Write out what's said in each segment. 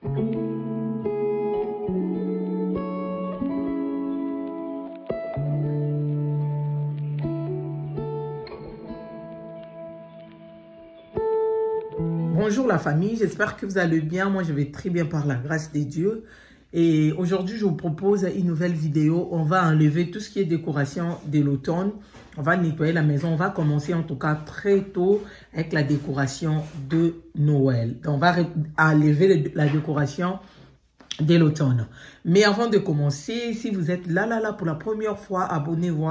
Bonjour la famille, j'espère que vous allez bien. Moi, je vais très bien par la grâce de Dieu. Et aujourd'hui, je vous propose une nouvelle vidéo. On va enlever tout ce qui est décoration de l'automne. On va nettoyer la maison. On va commencer en tout cas très tôt avec la décoration de Noël. On va enlever la décoration de l'automne. Mais avant de commencer, si vous êtes là pour la première fois, abonnez-vous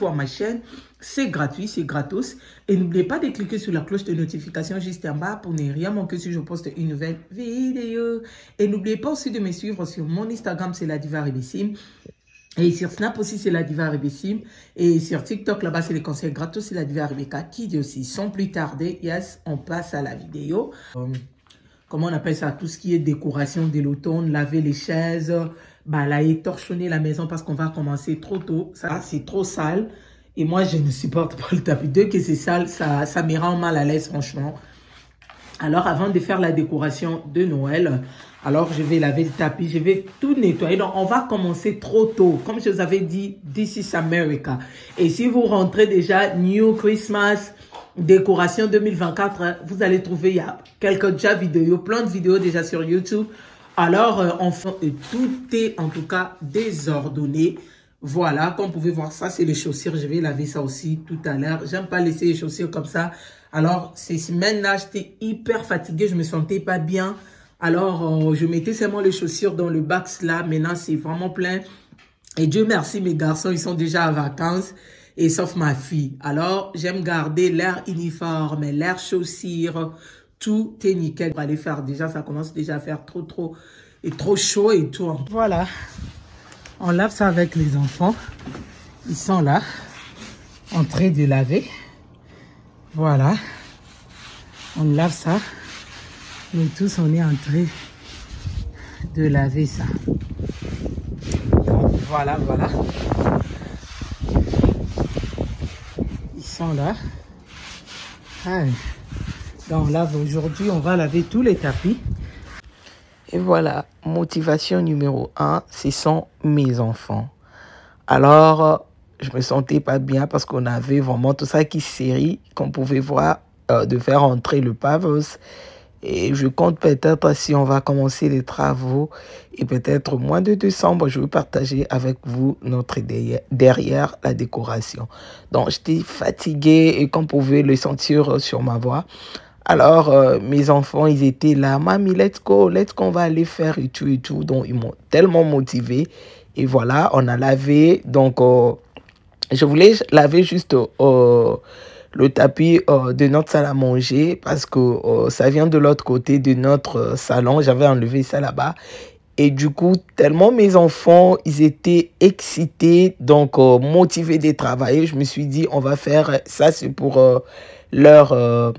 à ma chaîne. C'est gratuit, c'est gratos. Et n'oubliez pas de cliquer sur la cloche de notification juste en bas pour ne rien manquer si je poste une nouvelle vidéo. Et n'oubliez pas aussi de me suivre sur mon Instagram, c'est la Diva Ribissim. Et sur Snap aussi, c'est la Diva Ribissim. Et sur TikTok, là-bas, c'est les conseils gratos, c'est la Diva Rebecca qui dit aussi. Sans plus tarder, yes, on passe à la vidéo. Comment on appelle ça? Tout ce qui est décoration de l'automne, laver les chaises, balayer, torchonner la maison parce qu'on va commencer trop tôt. Ça, c'est trop sale. Et moi, je ne supporte pas le tapis. Dès que c'est sale, ça me rend mal à l'aise, franchement. Alors, avant de faire la décoration de Noël, alors je vais laver le tapis, je vais tout nettoyer. Donc, on va commencer trop tôt. Comme je vous avais dit, this is America. Et si vous rentrez déjà New Christmas, décoration 2024, vous allez trouver, il y a quelques vidéos, plein de vidéos déjà sur YouTube. Alors, enfin, tout est en tout cas désordonné. Voilà, comme vous pouvez voir, ça c'est les chaussures. Je vais laver ça aussi tout à l'heure. J'aime pas laisser les chaussures comme ça. Alors, ces semaines-là, j'étais hyper fatiguée. Je me sentais pas bien. Alors, je mettais seulement les chaussures dans le box là. Maintenant, c'est vraiment plein. Et Dieu merci, mes garçons, ils sont déjà en vacances. Et sauf ma fille. Alors, j'aime garder l'air uniforme, l'air chaussures. Tout est nickel. Pour aller faire déjà, ça commence déjà à faire trop chaud et tout. Voilà. On lave ça avec les enfants. Ils sont là, en train de laver. Voilà. On lave ça. Nous tous, on est en train de laver ça. Donc, voilà. Ils sont là. Ah. Donc, on lave aujourd'hui, on va laver tous les tapis. Et voilà, motivation numéro 1, ce sont mes enfants. Alors, je me sentais pas bien parce qu'on avait vraiment tout ça qui série, qu'on pouvait voir, de faire entrer le pavos. Et je compte peut-être si on va commencer les travaux et peut-être au mois de décembre, je vais partager avec vous notre derrière la décoration. Donc, j'étais fatiguée et qu'on pouvait le sentir sur ma voix. Alors, mes enfants, ils étaient là, mamie, let's go, on va aller faire et tout. Donc, ils m'ont tellement motivé. Et voilà, on a lavé. Donc, je voulais laver juste le tapis de notre salle à manger parce que ça vient de l'autre côté de notre salon. J'avais enlevé ça là-bas. Et du coup, tellement mes enfants, ils étaient excités, donc motivés de travailler. Je me suis dit, on va faire ça, c'est pour leur...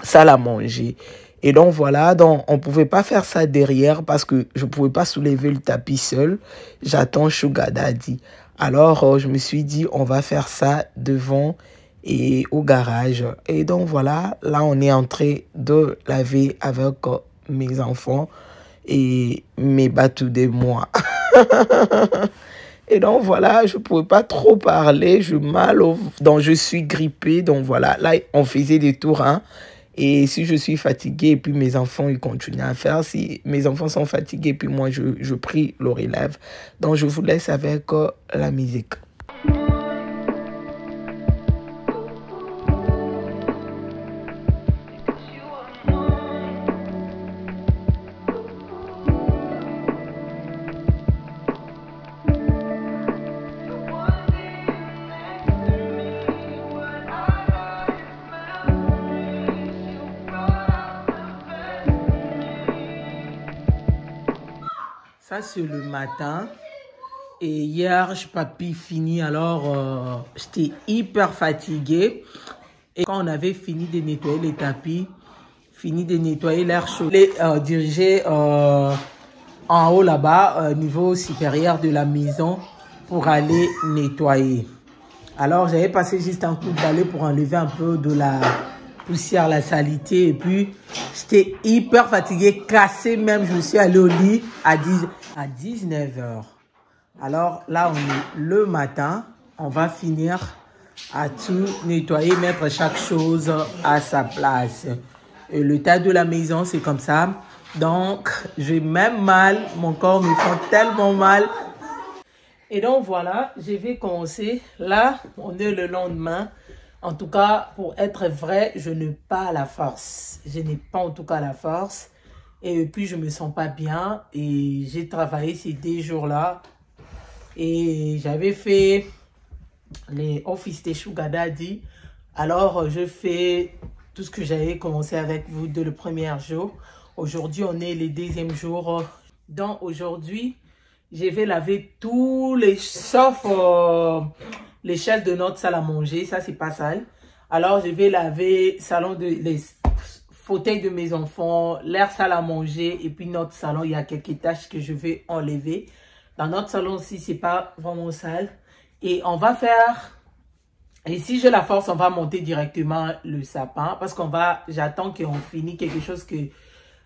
salle à manger. Et donc voilà, donc on ne pouvait pas faire ça derrière parce que je ne pouvais pas soulever le tapis seul. J'attends Sugar Daddy. Alors je me suis dit on va faire ça devant et au garage. Et donc voilà, là on est en train de laver avec mes enfants et mes battus de moi. Et donc voilà, je ne pouvais pas trop parler, donc je suis grippée. Donc voilà, là on faisait des tours, hein. Et si je suis fatiguée et puis mes enfants ils continuent à faire, si mes enfants sont fatigués puis moi je prie le relève. Donc je vous laisse avec la musique. Ça, c'est le matin. Et hier, je n'ai pas pu finir. Alors, j'étais hyper fatiguée. Et quand on avait fini de nettoyer les tapis, fini de nettoyer l'air chaud, les diriger en haut là-bas, niveau supérieur de la maison, pour aller nettoyer. Alors, j'avais passé juste un coup de balai pour enlever un peu de poussière, la saleté. Et puis, j'étais hyper fatiguée, cassée même. Je me suis allée au lit à 19 h. Alors là, on est le matin. On va finir à tout nettoyer, mettre chaque chose à sa place. Et le tas de la maison, c'est comme ça. Donc, j'ai même mal. Mon corps me fait tellement mal. Et donc, voilà, je vais commencer. Là, on est le lendemain. En tout cas, pour être vrai, je n'ai pas la force. Je n'ai pas en tout cas la force. Et puis, je ne me sens pas bien. Et j'ai travaillé ces 2 jours-là. Et j'avais fait les Office des Sugar Daddy. Alors, je fais tout ce que j'avais commencé avec vous dès le premier jour. Aujourd'hui, on est le 2e jour. Donc, aujourd'hui, je vais laver tous les... sauf les chaises de notre salle à manger. Ça, c'est pas sale. Alors, je vais laver les fauteuils de mes enfants, leur salle à manger et puis notre salon. Il y a quelques tâches que je vais enlever. Dans notre salon aussi, c'est pas vraiment sale. Et on va faire... Et si j'ai la force, on va monter directement le sapin. Parce j'attends qu'on finisse quelque chose que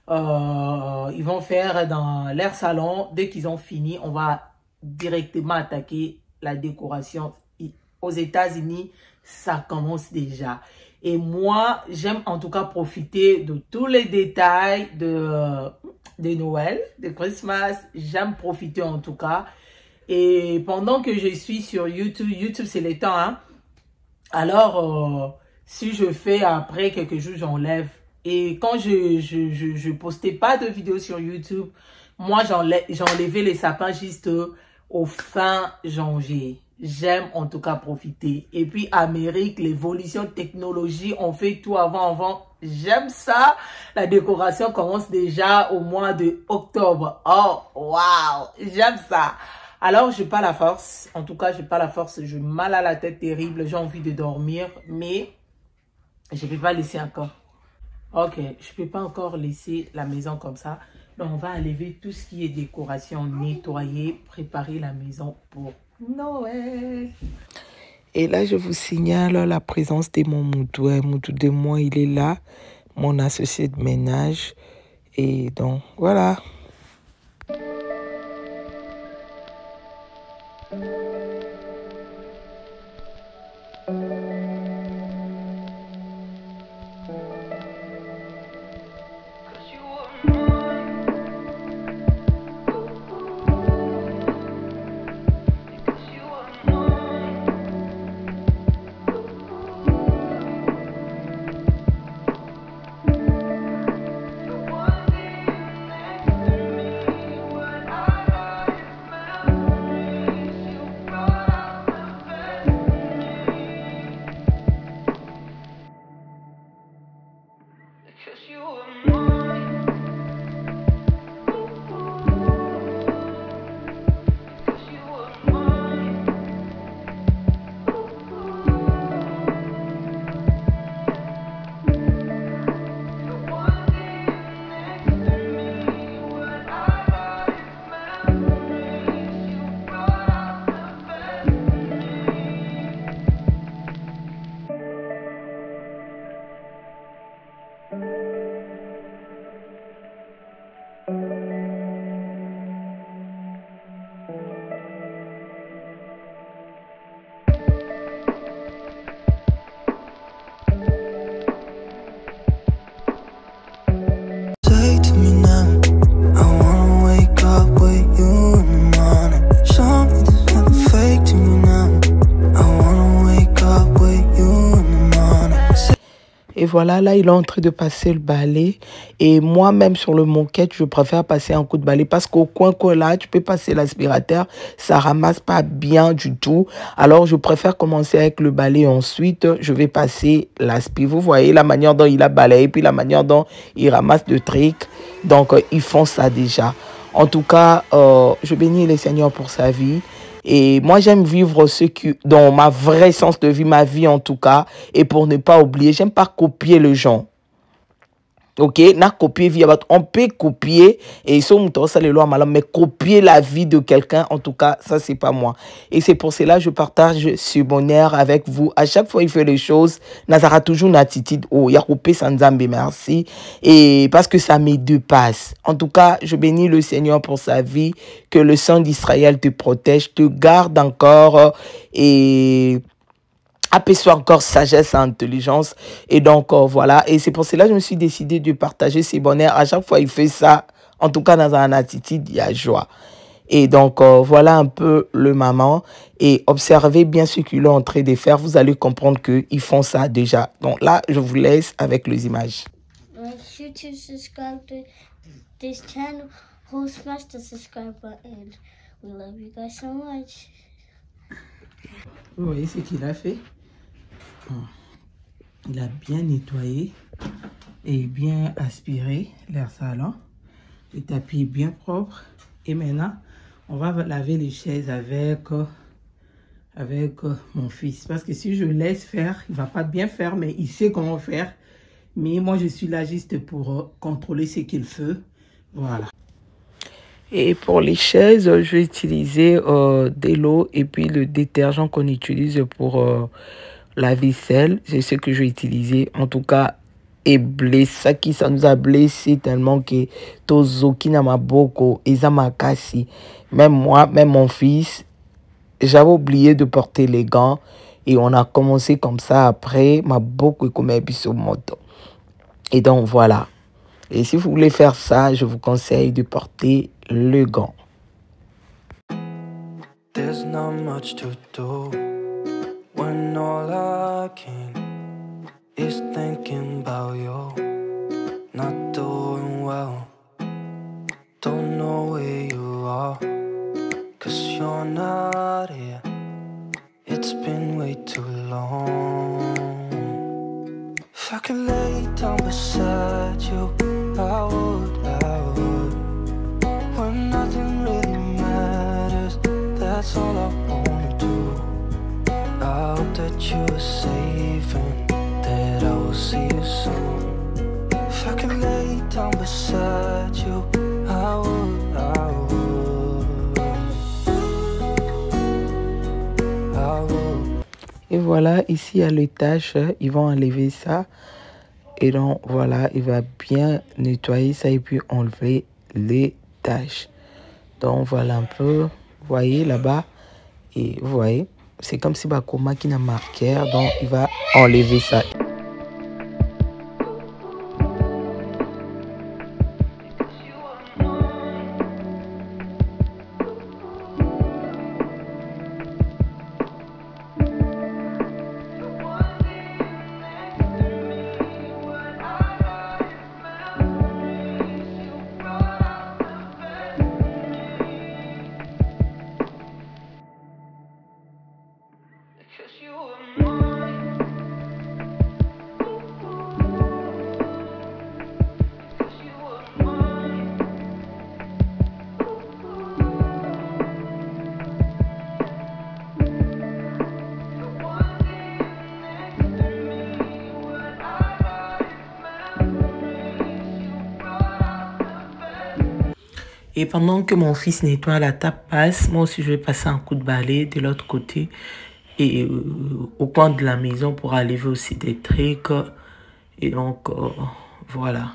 ils vont faire dans leur salon. Dès qu'ils ont fini, on va directement attaquer la décoration. Aux États-Unis, ça commence déjà. Et moi, j'aime en tout cas profiter de tous les détails de Noël, de Christmas. J'aime profiter en tout cas. Et pendant que je suis sur YouTube, YouTube c'est le temps, hein. Alors, si je fais après quelques jours, j'enlève. Et quand je postais pas de vidéos sur YouTube, moi j'enlevais les sapins juste au fin janvier. J'aime en tout cas profiter. Et puis Amérique, l'évolution technologie, on fait tout avant. J'aime ça. La décoration commence déjà au mois de octobre. Oh, waouh, j'aime ça. Alors, je n'ai pas la force. En tout cas, je n'ai pas la force. J'ai mal à la tête terrible. J'ai envie de dormir. Mais je ne peux pas laisser encore. Ok, je ne peux pas encore laisser la maison comme ça. Donc, on va enlever tout ce qui est décoration, nettoyer, préparer la maison pour Noël. Et là, je vous signale la présence de mon Moudou. Moudou de moi, il est là. Mon associé de ménage. Et donc, voilà. Et voilà, là, il est en train de passer le balai. Et moi-même, sur le moquette, je préfère passer un coup de balai parce qu'au coin là, tu peux passer l'aspirateur. Ça ramasse pas bien du tout. Alors, je préfère commencer avec le balai. Ensuite, je vais passer l'aspi. Vous voyez la manière dont il a balayé, puis la manière dont il ramasse le truc. Donc, ils font ça déjà. En tout cas, je bénis le Seigneur pour sa vie. Et moi, j'aime vivre dans ma vraie sens de vie, ma vie en tout cas. Et pour ne pas oublier, j'aime pas copier les gens. Ok, na copier vie, on peut copier et ça les lois malades, mais copier la vie de quelqu'un, en tout cas, ça c'est pas moi. Et c'est pour cela que je partage ce bonheur avec vous. À chaque fois il fait les choses, Nazara toujours une attitude, oh, il y a coupé Sanzambe, merci. Et parce que ça me dépasse. En tout cas, je bénis le Seigneur pour sa vie, que le sang d'Israël te protège, te garde encore et aperçoit encore sagesse et intelligence. Et donc, voilà. Et c'est pour cela que je me suis décidé de partager ces bonheurs. À chaque fois, il fait ça. En tout cas, dans un attitude, il y a joie. Et donc, voilà un peu le maman. Et observez bien ce qu'ils ont en train de faire. Vous allez comprendre qu'ils font ça déjà. Donc là, je vous laisse avec les images. Make sure to subscribe to this channel. Smash the subscribe button. We love you guys so much. Vous voyez ce qu'il a fait? Il a bien nettoyé et bien aspiré l'air salon. Le tapis est bien propre. Et maintenant, on va laver les chaises avec mon fils. Parce que si je laisse faire, il va pas bien faire, mais il sait comment faire. Mais moi, je suis là juste pour contrôler ce qu'il fait. Voilà. Et pour les chaises, je vais utiliser de l'eau et puis le détergent qu'on utilise pour la vaisselle. C'est ce que je vais utiliser. En tout cas, et blessé, ça nous a blessé tellement que tozoki na maboko, ezamakasi. Même moi, même mon fils, j'avais oublié de porter les gants. Et on a commencé comme ça après. Maboko comme moto. Et donc voilà. Et si vous voulez faire ça, je vous conseille de porter le gant. There's not much to do when all I can is thinking about you. Not doing well, don't know where you are, 'cause you're not here. It's been way too long. If I could lay down beside you, I would. When nothing really matters, that's all I wanna do. I hope that you are safe and that I will see you soon. If I could lay down beside you, I would. Et voilà, ici à l'étage, ils vont enlever ça. Et donc voilà, il va bien nettoyer ça et puis enlever les tâches. Donc voilà un peu, vous voyez là-bas, et vous voyez, c'est comme si Bakoma qui n'a marqueur, donc il va enlever ça. Et pendant que mon fils nettoie la table basse, moi aussi je vais passer un coup de balai de l'autre côté et au coin de la maison pour enlever aussi des trucs. Et donc voilà.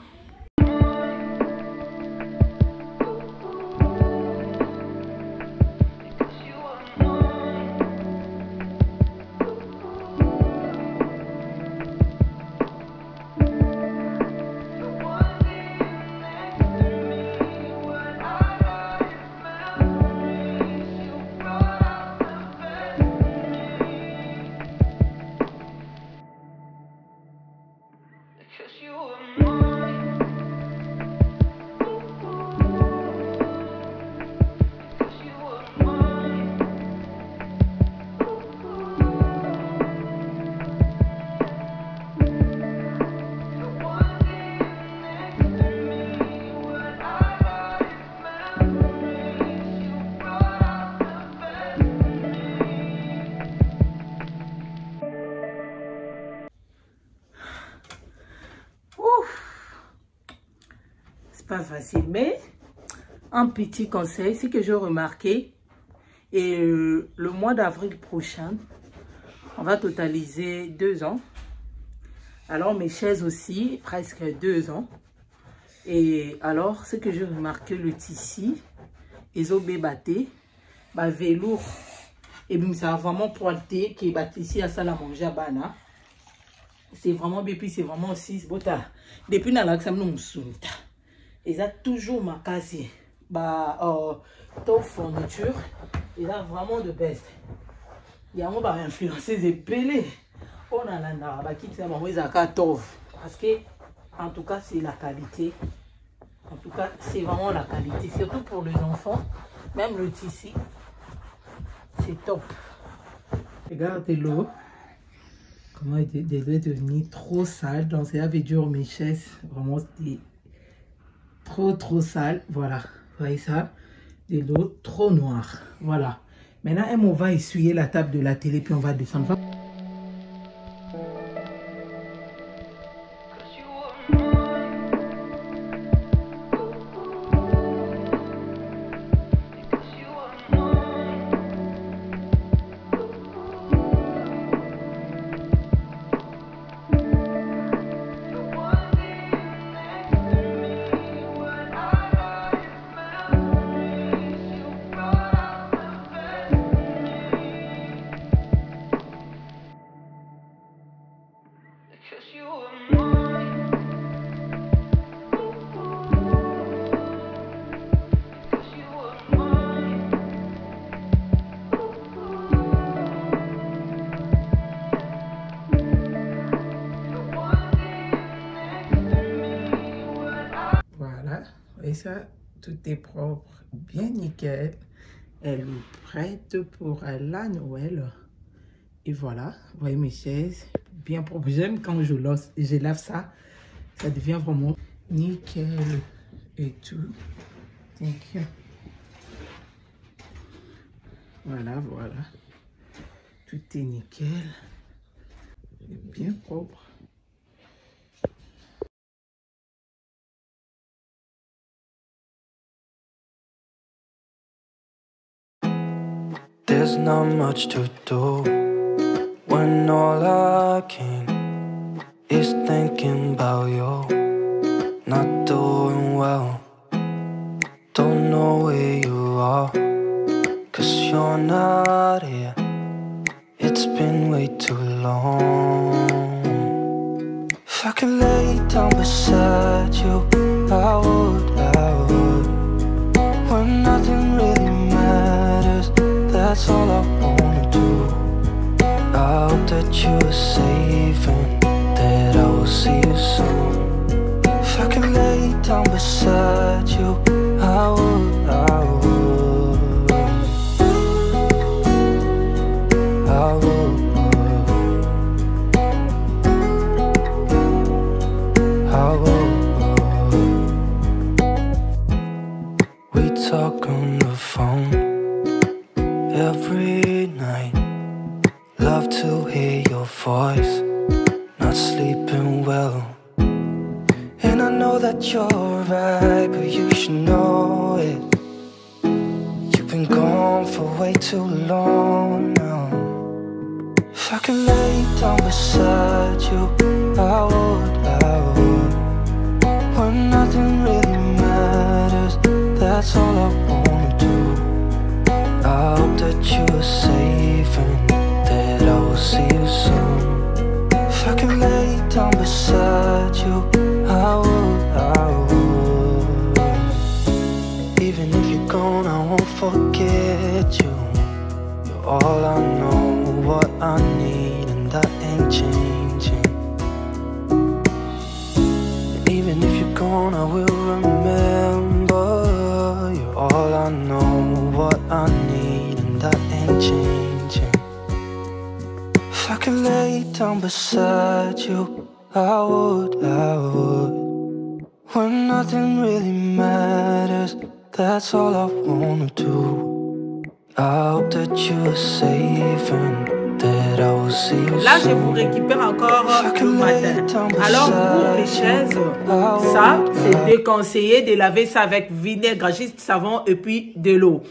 You were mine. facile. Mais un petit conseil, c'est que j'ai remarqué, et le mois d'avril prochain, on va totaliser 2 ans. Alors mes chaises aussi, presque 2 ans. Et alors, ce que j'ai remarqué, le tissu, ils ont bébaté, bah velours. Et bien ça a vraiment pointé, qui est ici à ça la manger à Bana. C'est vraiment bien, puis c'est vraiment aussi, depuis dans l'examen, nous sommes. Ils ont toujours ma case, top fourniture, ils ont vraiment de best. Il y a un influencé des pelés. On a la naraba qui tient maman ils ont top. Parce que, en tout cas, c'est la qualité. En tout cas, c'est vraiment la qualité. Surtout pour les enfants, même le tissu, c'est top. Regardez l'eau. Comment elle devait devenir trop sale. Donc, c'est avec dur mes chaises. Vraiment, c'était trop sale. Voilà. Vous voyez ça? De l'eau trop noire. Voilà. Maintenant, on va essuyer la table de la télé, puis on va descendre. Voilà, et ça, tout est propre, bien nickel. Elle est prête pour la Noël. Et voilà, vous voyez mes chaises, bien propres. J'aime quand je lave ça, ça devient vraiment nickel et tout. Nickel. Voilà, voilà. Tout est nickel. Et bien propre. There's not much to do when all I can is thinking about you. Not doing well, don't know where you are, 'cause you're not here. It's been way too long. If I could lay down beside you, I would. When nothing really matters, that's all I wanna do. I hope that you are safe and that I will see you soon. If I could lay down beside you, I would. We talk on the phone every night. Love to hear your voice. Not sleeping well. And I know that you're right, but you should know it. You've been gone for way too long now. If I could lay down beside you, I would. When nothing really matters, that's all I wanna do. I hope that you are safe and that I will see you soon. If I can lay down beside you, I would. Even if you're gone, I won't forget you. You're all I know, what I need, and that ain't changing. And even if you're gone, I will remember. You're all I know, what I need, and that ain't changing. If I could lay down beside you, I would. When nothing really matters, that's all I wanna do. I hope that you are safe and that I will see you Là, je soon. vous récupère encore le matin. Alors, pour les chaises, ça, c'est déconseillé de laver ça avec vinaigre, juste savon et puis de l'eau.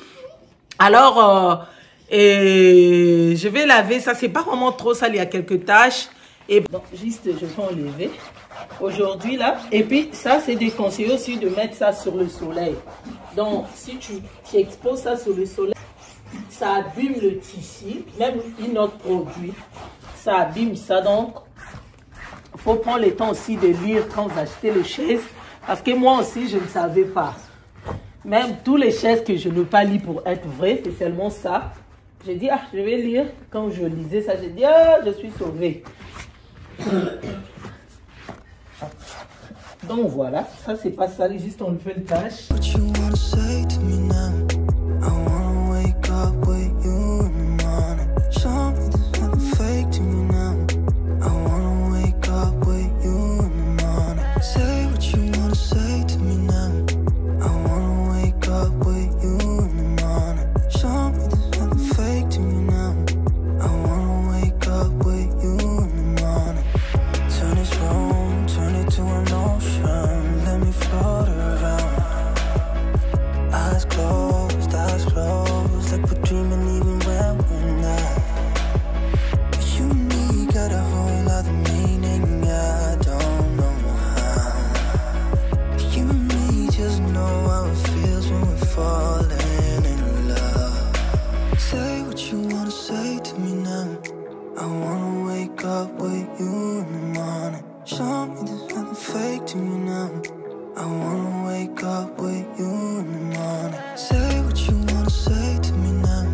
Alors, je vais laver ça. C'est pas vraiment trop sale, il y a quelques taches. Et donc, juste, je vais enlever aujourd'hui là. Et puis, ça, c'est déconseillé aussi de mettre ça sur le soleil. Donc, si tu exposes ça sur le soleil, ça abîme le tissu, même un autre produit, ça abîme ça. Donc, il faut prendre le temps aussi de lire quand vous achetez les chaises. Parce que moi aussi, je ne savais pas. Même tous les chaises que je n'ai pas lu pour être vraies, c'est seulement ça. J'ai dit, ah, je vais lire. Quand je lisais ça, j'ai dit, ah, je suis sauvée. Donc voilà, ça c'est pas ça, juste on fait une tâche. What you wanna say to me now? I wanna wake up with you in the morning. Show me there's nothing fake to me now. I wanna wake up with you in the morning. Say what you wanna say to me now. I wanna wake up with you in the morning. Show me there's nothing fake to me now. I wanna wake up with you in the morning. Turn this room, turn it to an ocean. Let me float around. Eyes closed, like we're dreaming even when we're not. You and me got a whole other meaning, I don't know how. You and me just know how it feels when we're falling in love. Say what you wanna say to me now. I wanna wake up with you in the morning. Show me there's nothing fake to me now. I wanna wake up with you in the morning. Say what you wanna say to me now.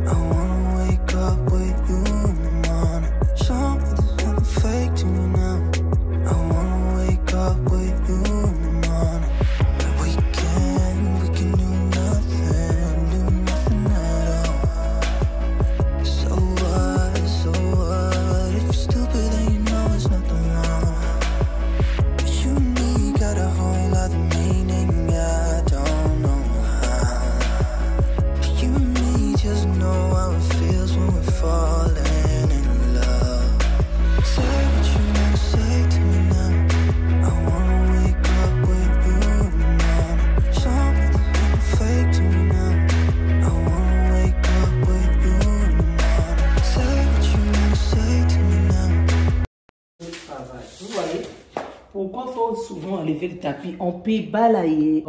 I wanna wake up with you in the morning. Show me there's nothing fake to me now. I wanna wake up with you in the morning. We can do nothing at all. So what, if you're stupid then you know there's nothing wrong. You and me got a whole other meaning, I don't know how. You and me just know how it feels when we're falling in love. Say what you wanna say to me now. I wanna wake up with you in the morning. Show me there's nothing fake to me now. I wanna wake up with you in the morning. Say what you wanna say to me now. Vous voyez, pourquoi il faut souvent enlever le tapis? On peut balayer,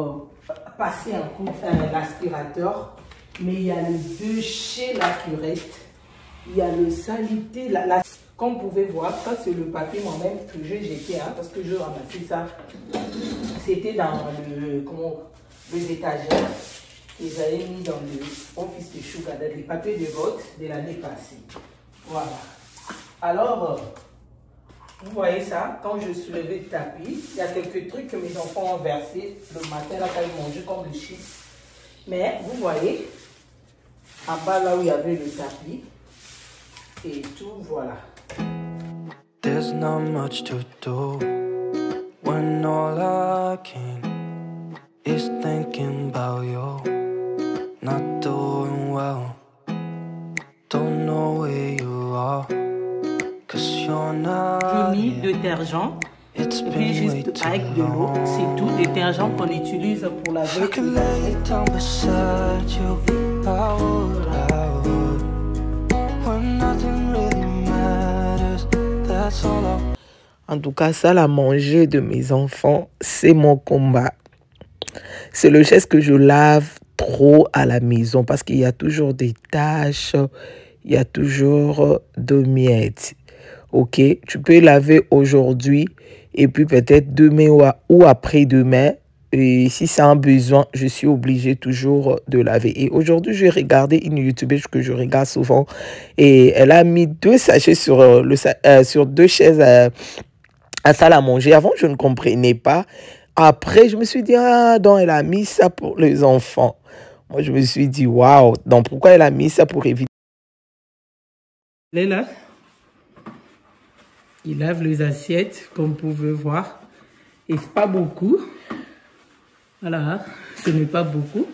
passer un coup l'aspirateur, mais il y a le déchet là qui reste. Il y a le salité là. Comme vous pouvez voir, ça c'est le papier moi-même que j'ai jeté, hein, parce que je ramassais ça. C'était dans les étagères que j'avais mis dans le office de Sugar, les papiers de vote de l'année passée. Voilà. Alors, vous voyez ça, quand je soulevais le tapis, il y a quelques trucs que mes enfants ont versés le matin, là, quand ils mangeaient comme le chips. Mais vous voyez, en bas là où il y avait le tapis, et tout, voilà. There's not much to do when all I can is thinking about you. Not doing well, don't know where you are, 'cause you're not J'ai mis here. détergent, It's et puis been way juste too avec de l'eau, c'est tout, long. détergent qu'on utilise pour laver. I could lay down beside you, I would. When nothing really matters, that's all I. En tout cas, ça, la manger de mes enfants, c'est mon combat. C'est le geste que je lave trop à la maison parce qu'il y a toujours des taches, il y a toujours de miettes. Ok, tu peux laver aujourd'hui et puis peut-être demain ou après-demain. Et si c'est un besoin, je suis obligée toujours de laver. Et aujourd'hui, j'ai regardé une YouTubeuse que je regarde souvent. Et elle a mis 2 sachets sur deux chaises à salle à manger. Avant, je ne comprenais pas. Après, je me suis dit, ah, donc elle a mis ça pour les enfants. Moi, je me suis dit, waouh, donc pourquoi elle a mis ça pour éviter? Il est là. Il lave les assiettes, comme vous pouvez voir. Et c'est pas beaucoup. Voilà, ce n'est pas beaucoup.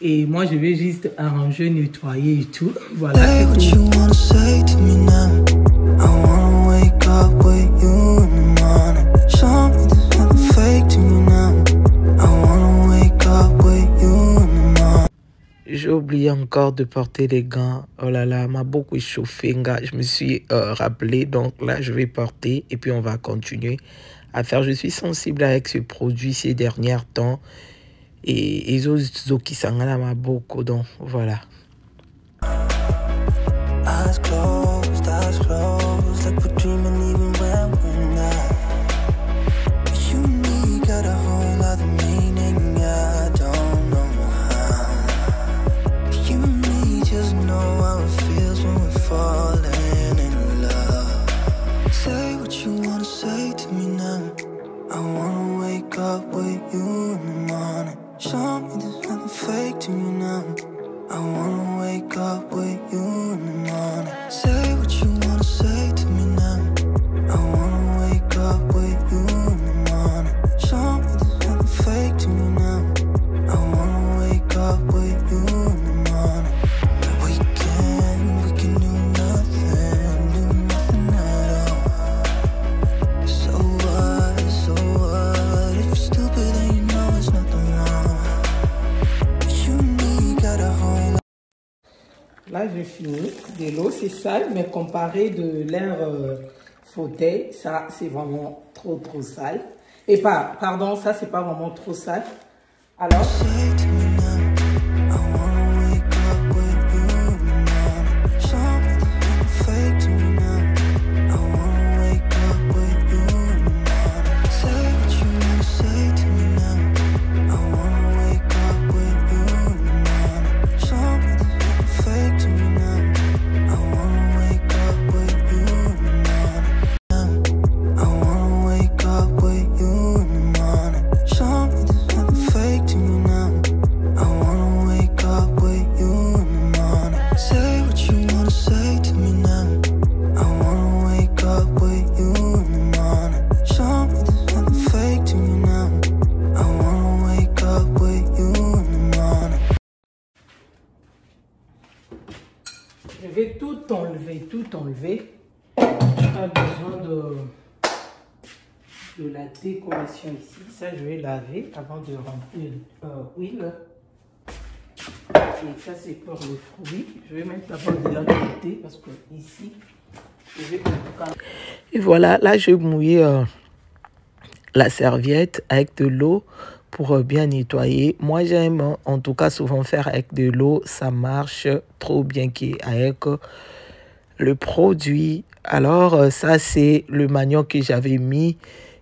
Et moi, je vais juste arranger, nettoyer et tout. Voilà. Say what you wanna say to me now. I wanna wake up with you in the morning. Show me there's nothing fake to me now. I wanna wake up with you in the morning. J'ai oublié encore de porter les gants. Oh là là, m'a beaucoup échauffé. Je me suis rappelé. Donc là, je vais porter et puis on va continuer à faire. Je suis sensible avec ce produit ces derniers temps. Et ils ont qui sangana m'a beaucoup. Donc voilà. Eyes closed, like we're dreaming even when we're not. You and me got a whole other meaning, I don't know how. You and me just know how it feels when we're falling in love. Say what you wanna say to me now. I wanna wake up with you in the morning. Show me there's nothing fake to me now. I wanna wake up with you in the morning. Say what you wanna say to me now. I wanna wake up with you in the morning. Show me there's nothing fake to me now. I wanna wake up with you in the morning. We can do nothing at all. So what, if you're stupid then you know there's nothing wrong. You and me got a whole. Là, je finis. De l'eau, c'est sale, mais comparé de l'air fauteuil, ça, c'est vraiment trop sale. Et pardon, ça, c'est pas vraiment trop sale. Alors, Say to me now, I wanna wake up with you in the morning. Show me there's nothing fake to me now. I wanna wake up with you in the morning. Say what you wanna say to me now. I wanna wake up with you in the morning. Show me there's nothing fake to me now. I wanna wake up with you in the morning. I wanna wake up with you in the morning. Show me there's nothing fake to me now. I wanna wake up with you in the morning. Say what you wanna say to me now. I wanna wake up with you in the morning. Show me there's nothing fake to me now. I wanna wake up with you in the morning. je vais tout enlever. Pas besoin de la décoration ici. Ça, je vais laver avant de remplir l'huile. Et ça, c'est pour le fruit. Je vais mettre d'abord de l'autre côté parce que ici, je vais en tout cas. Et voilà, là, je vais mouiller la serviette avec de l'eau pour bien nettoyer. Moi, j'aime en tout cas souvent faire avec de l'eau. Ça marche trop bien avec le produit. Alors, ça, c'est le manioc que j'avais mis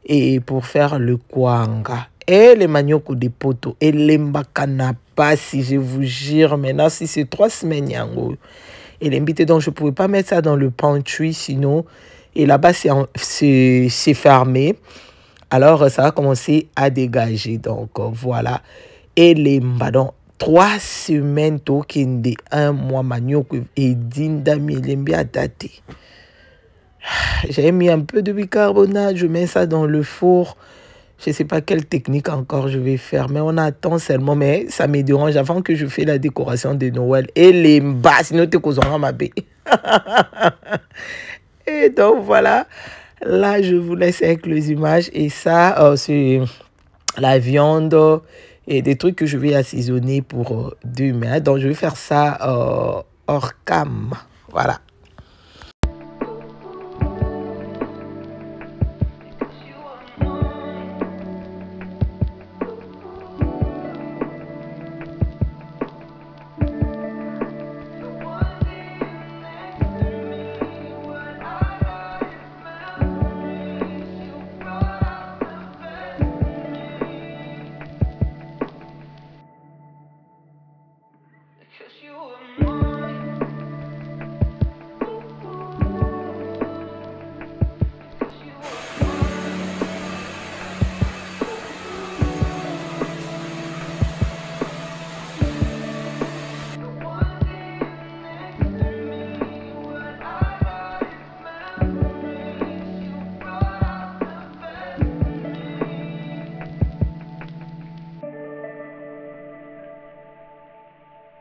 et pour faire le kwanga. Et les manioc ou des poteaux. Et les mbakana si je vous jure. Maintenant, si c'est 3 semaines, yango. Et l'invité, donc je ne pouvais pas mettre ça dans le pantry sinon. Et là-bas, c'est fermé. Alors, ça va commencer à dégager. Donc, voilà. Et les mbadons, 3 semaines, token de 1 mois, manioc et dindami, l'embi à dater. J'ai mis un peu de bicarbonate, je mets ça dans le four. Je ne sais pas quelle technique encore je vais faire, mais on attend seulement. Mais ça me dérange avant que je fais la décoration de Noël. Et les mbas, sinon tu causeras ma bé. Et donc voilà, là je vous laisse avec les images. Et ça, c'est la viande et des trucs que je vais assaisonner pour demain. Donc je vais faire ça hors cam. Voilà.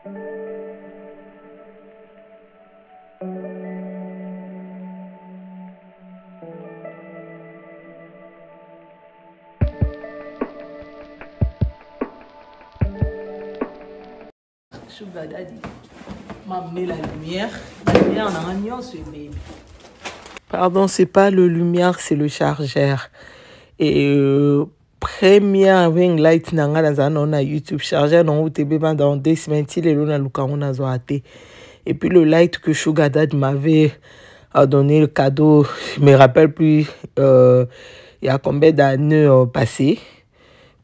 Sugar Daddy m'a amené la lumière. La lumière en agnon, c'est baby. Pardon, c'est pas le lumière, c'est le chargeur. Et première ring light nanga dans un YouTube chargeur non UTB dans 2 semaines il est là lukangona zoate. Et puis le light que Sugar Daddy m'avait donné le cadeau, je me rappelle plus il y a combien d'années passées.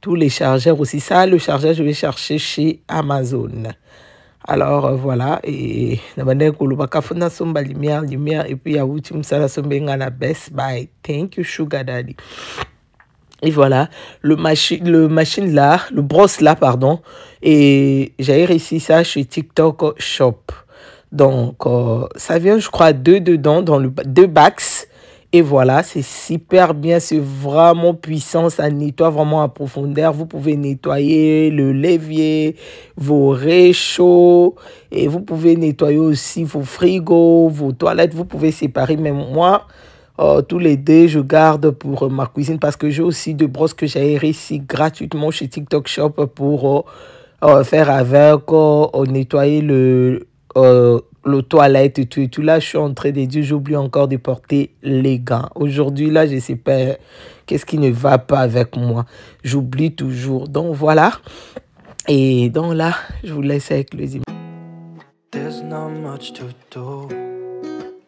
Tous les chargeurs aussi. Ça, le chargeur, je vais chercher chez Amazon. Alors, voilà. Et lumière, et puis, il y a la Best Buy. Thank you, Sugar Daddy. Et voilà, le machine là, le brosse là, pardon. Et j'ai réussi ça chez TikTok Shop. Donc, ça vient, je crois, 2 dedans, dans le 2 backs. Et voilà, c'est super bien, c'est vraiment puissant, ça nettoie vraiment à profondeur. Vous pouvez nettoyer le levier, vos réchauds, et vous pouvez nettoyer aussi vos frigos, vos toilettes. Vous pouvez séparer, même moi, tous les 2, je garde pour ma cuisine parce que j'ai aussi 2 brosses que j'ai réussi gratuitement chez TikTok Shop pour faire avec, nettoyer le toilette et tout. Là, je suis en train de dire, j'oublie encore de porter les gants. Aujourd'hui, là, je sais pas qu'est-ce qui ne va pas avec moi. J'oublie toujours. Donc, voilà. Et donc, là, je vous laisse avec les images. There's not much to do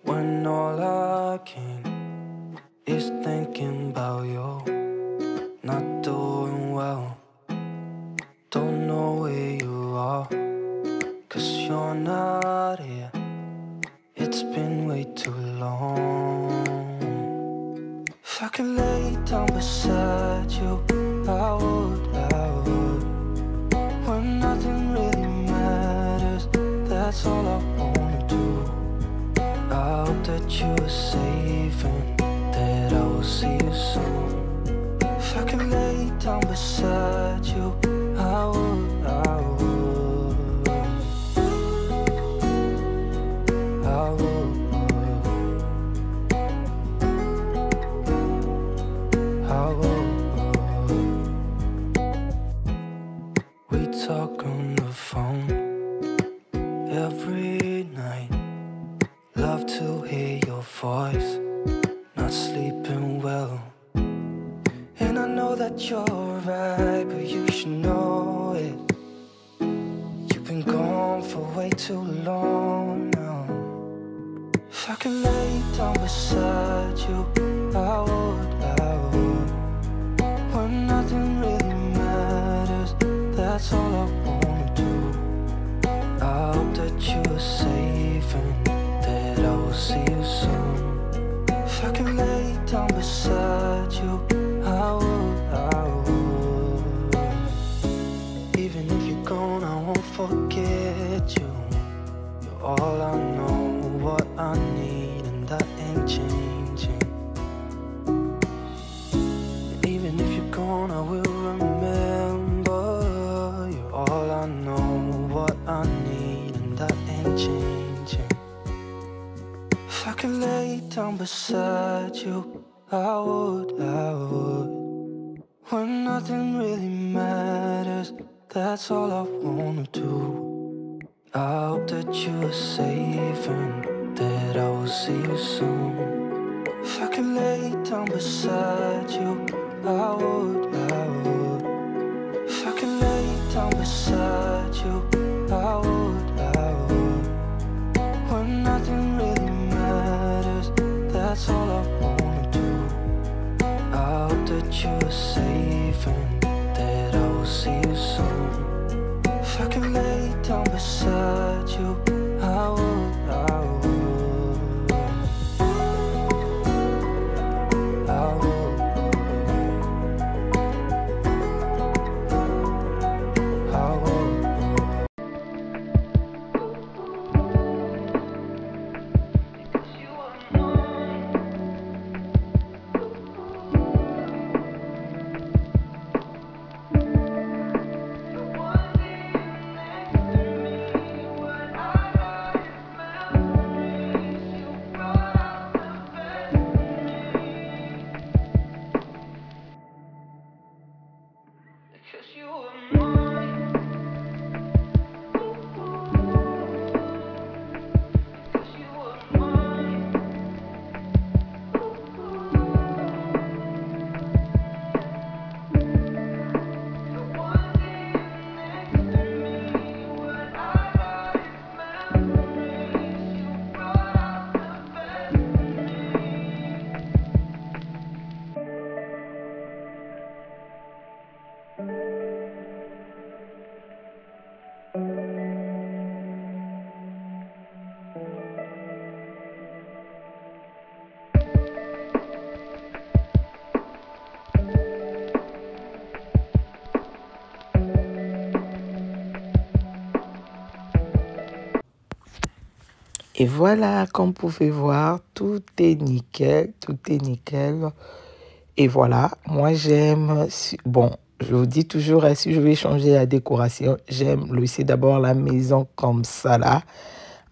when all I can is thinking about you. Not doing well. Don't know where you are. 'Cause you're not here. It's been way too long. If I could lay down beside you, I would. When nothing really matters, that's all I wanna do. I hope that you are safe and that I will see you soon. If I could lay down beside you, I would. We talk on the phone every night. Love to hear your voice. Not sleeping well. And I know that you're right, but you should know it. You've been gone for way too long now. If I could lay down beside you, I would. When nothing really matters, that's all I wanna do. I hope that you are safe and that I will see you soon. If I could lay down beside you, I would. Even if you're gone, I won't forget you. You're all I know, what I need, and that ain't changing. And even if you're gone, I will remember. You're all I know, what I need, and that ain't changing. If I could lay down beside you, I would. When nothing really matters, that's all I wanna do. I hope that you are safe and that I will see you soon. If I could lay down beside you, I would. If I could lay down beside you, I would. When nothing really matters, that's all I wanna do. I hope that you are safe and that I will see you soon. If I could lay down beside you, I would. Et voilà, comme vous pouvez voir, tout est nickel, tout est nickel. Et voilà, moi j'aime, bon, je vous dis toujours, si je vais changer la décoration, j'aime laisser d'abord la maison comme ça là.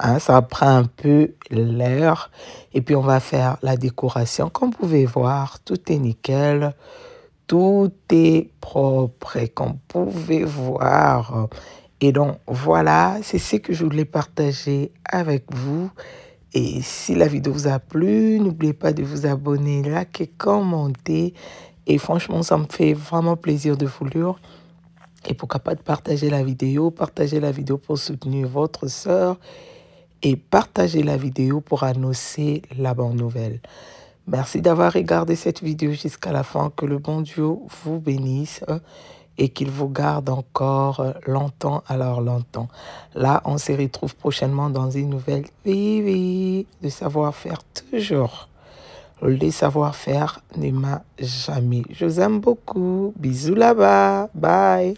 Hein, ça prend un peu l'air. Et puis on va faire la décoration. Comme vous pouvez voir, tout est nickel. Tout est propre, comme vous pouvez voir. Et donc, voilà, c'est ce que je voulais partager avec vous. Et si la vidéo vous a plu, n'oubliez pas de vous abonner, liker, commenter. Et franchement, ça me fait vraiment plaisir de vous lire. Et pourquoi pas de partager la vidéo pour soutenir votre sœur. Et partager la vidéo pour annoncer la bonne nouvelle. Merci d'avoir regardé cette vidéo jusqu'à la fin. Que le bon Dieu vous bénisse et qu'il vous garde encore longtemps, alors longtemps. Là, on se retrouve prochainement dans une nouvelle vidéo de savoir-faire toujours. Le savoir-faire ne m'a jamais. Je vous aime beaucoup. Bisous là-bas. Bye.